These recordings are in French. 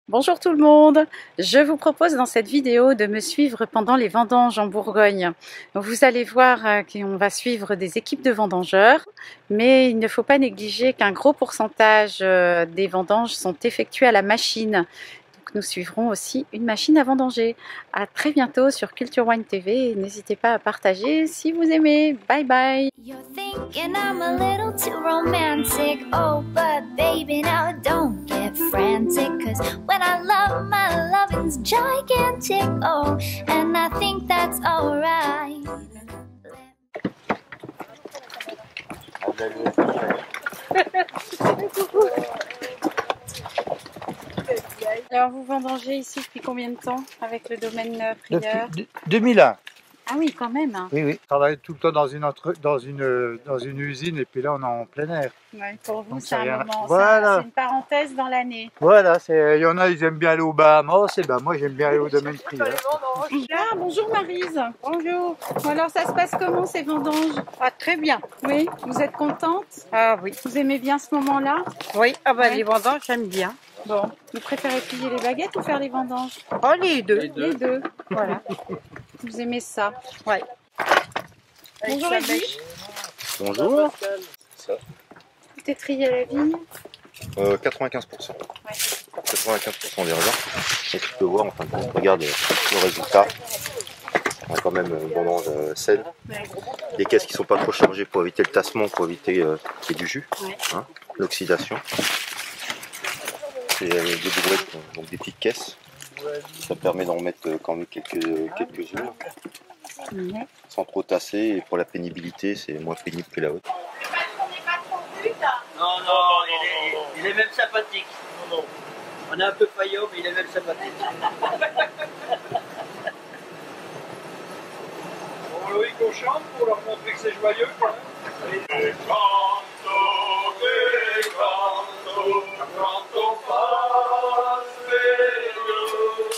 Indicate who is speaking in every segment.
Speaker 1: Bonjour tout le monde, je vous propose dans cette vidéo de me suivre pendant les vendanges en Bourgogne. Vous allez voir qu'on va suivre des équipes de vendangeurs, mais il ne faut pas négliger qu'un gros pourcentage des vendanges sont effectuées à la machine. Donc nous suivrons aussi une machine à vendanger. À très bientôt sur Culture Wine TV et n'hésitez pas à partager si vous aimez. Bye bye.
Speaker 2: You're thinking I'm a little too romantic. Oh, but baby, now don't get frantic. Cause when I love, my loving's gigantic. Oh, and I think that's alright.
Speaker 1: Alors vous vendangez ici depuis combien de temps avec le domaine Prieur?
Speaker 3: Depuis 2001.
Speaker 1: Ah oui, quand même.
Speaker 3: Oui, oui. Je travaille tout le temps dans une usine et puis là on est en plein air.
Speaker 1: Ouais, pour vous,
Speaker 3: Donc,
Speaker 1: c'est
Speaker 3: ça
Speaker 1: un
Speaker 3: rien-
Speaker 1: moment,
Speaker 3: Voilà.
Speaker 1: c'est une parenthèse dans l'année.
Speaker 3: Voilà, il y en a, ils aiment bien aller au Bahamas, et ben moi j'aime bien aller au domaine Prieur.
Speaker 1: Ah, bonjour Maryse. Bonjour. Bon, alors ça se passe comment ces vendanges?
Speaker 4: Ah, très bien.
Speaker 1: Oui, vous êtes contente?
Speaker 4: Ah oui.
Speaker 1: Vous aimez bien ce moment-là?
Speaker 4: Oui, ah bah,
Speaker 1: Ouais.
Speaker 4: les vendanges, j'aime bien.
Speaker 1: Bon, vous préférez plier les baguettes ou faire les vendanges?
Speaker 4: Oh, les deux.
Speaker 1: Les deux. Voilà. Vous aimez ça?
Speaker 4: Ouais.
Speaker 1: Bonjour Eddy.
Speaker 5: Bonjour.
Speaker 1: Vous êtes trié à la vigne?
Speaker 5: 95%. 95% des raisins. Et tu peux voir, en fin de compte, regarde le résultat. On a quand même une vendange saine.
Speaker 1: Ouais.
Speaker 5: Des caisses qui sont pas trop chargées pour éviter le tassement, pour éviter qu'il y ait du jus,
Speaker 1: Ouais.
Speaker 5: hein, l'oxydation. C'est des bourrettes, donc des petites caisses. Ça permet d'en mettre quand même quelques-unes,
Speaker 1: Ouais.
Speaker 5: sans trop tasser. Et pour la pénibilité, c'est moins pénible que la haute.
Speaker 6: Non, il est même sympathique. Non. On est un peu faillot, mais il est même sympathique.
Speaker 7: Bon, Loïc, on chante pour leur montrer que c'est joyeux, quand même. Et quand on passe les lieux,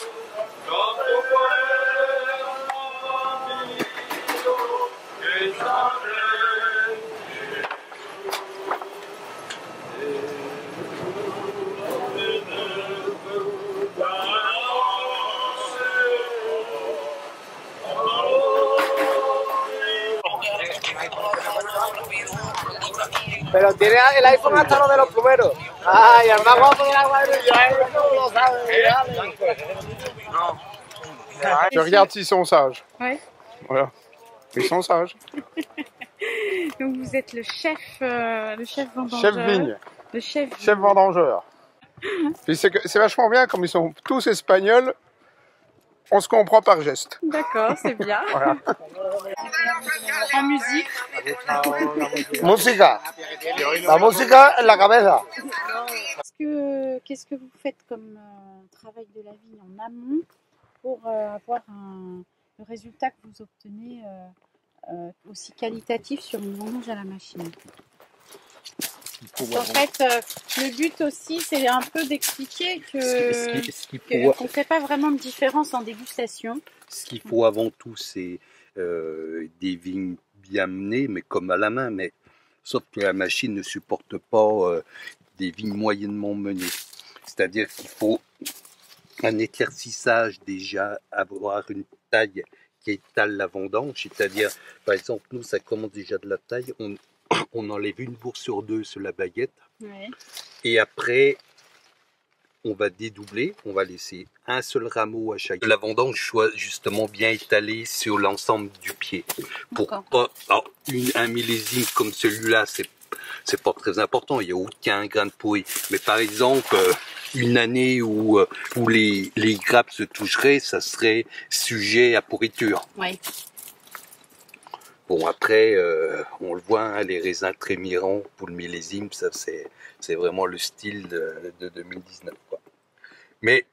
Speaker 7: quand on voit et ça
Speaker 8: Pero tiene el iPhone hasta lo de los plumeros. Ay, el más guapo de la guardia, no lo sabe.
Speaker 7: Je regarde s'ils sont sages.
Speaker 1: Ouais.
Speaker 7: Voilà. Ils sont sages.
Speaker 1: Donc vous êtes le chef vendangeur.
Speaker 7: Chef vigne,
Speaker 1: Le chef.
Speaker 7: chef vendangeur. Puis c'est vachement bien, comme ils sont tous espagnols, on se comprend par geste.
Speaker 1: D'accord, c'est bien.
Speaker 7: Voilà.
Speaker 1: En musique.
Speaker 8: Música. La música en la cabeza.
Speaker 1: Qu'est-ce que vous faites comme travail de la vigne en amont pour avoir le résultat que vous obtenez aussi qualitatif sur une vendange à la machine? En fait, le but aussi, c'est un peu d'expliquer qu'on ne fait pas vraiment de différence en dégustation.
Speaker 9: Ce qu'il faut avant tout, c'est des vignes bien menées, mais comme à la main. Mais sauf que la machine ne supporte pas des vignes moyennement menées. C'est-à-dire qu'il faut un éclaircissage déjà, avoir une taille qui étale la vendange. C'est-à-dire, par exemple, nous, ça commence déjà de la taille. On enlève une bourse sur deux sur la baguette.
Speaker 1: Ouais.
Speaker 9: Et après, on va dédoubler, on va laisser un seul rameau à chaque. La vendange soit justement bien étalée sur l'ensemble du pied. Pour pas, un millésime comme celui-là, c'est pas très important, il n'y a aucun grain de pourri. Mais par exemple, une année où les grappes se toucheraient, ça serait sujet à pourriture.
Speaker 1: Ouais.
Speaker 9: Bon, après, on le voit, hein, les raisins trémirants pour le millésime, ça c'est vraiment le style de 2019, quoi. Mais,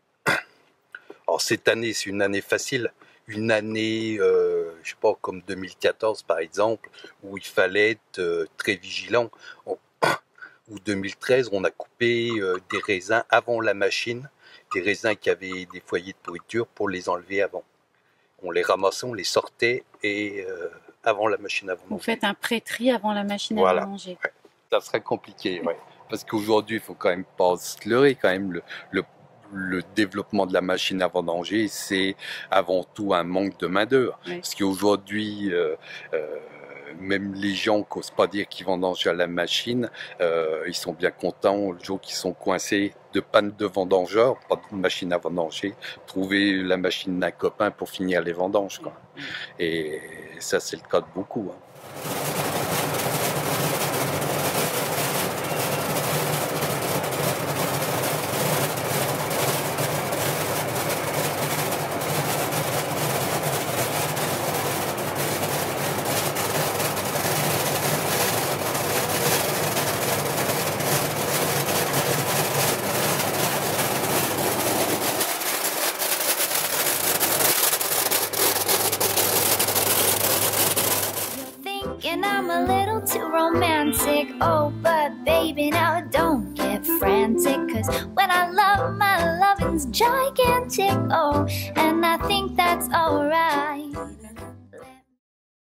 Speaker 9: alors cette année, c'est une année facile. Une année, je sais pas, comme 2014 par exemple, où il fallait être très vigilant. Ou 2013, on a coupé des raisins avant la machine, des raisins qui avaient des foyers de pourriture pour les enlever avant. On les ramassait, on les sortait et avant la machine à vendanger.
Speaker 1: Vous faites un pré-tri avant la machine
Speaker 9: Voilà.
Speaker 1: à vendanger.
Speaker 9: Ouais. Ça serait compliqué, ouais. Parce qu'aujourd'hui, il faut quand même pas se leurrer, quand même. le développement de la machine à vendanger, c'est avant tout un manque de main-d'œuvre.
Speaker 1: Oui.
Speaker 9: Parce qu'aujourd'hui, même les gens qui n'osent pas dire qu'ils vendangent à la machine, ils sont bien contents le jour qu'ils sont coincés de panne de vendangeur, pas de machine à vendanger, trouver la machine d'un copain pour finir les vendanges, quoi. Et ça, c'est le cas de beaucoup, hein.
Speaker 2: Thinking I'm a little too romantic. Oh, but baby, now don't get frantic. Cause when I love, my loving's gigantic. Oh, and I think that's alright.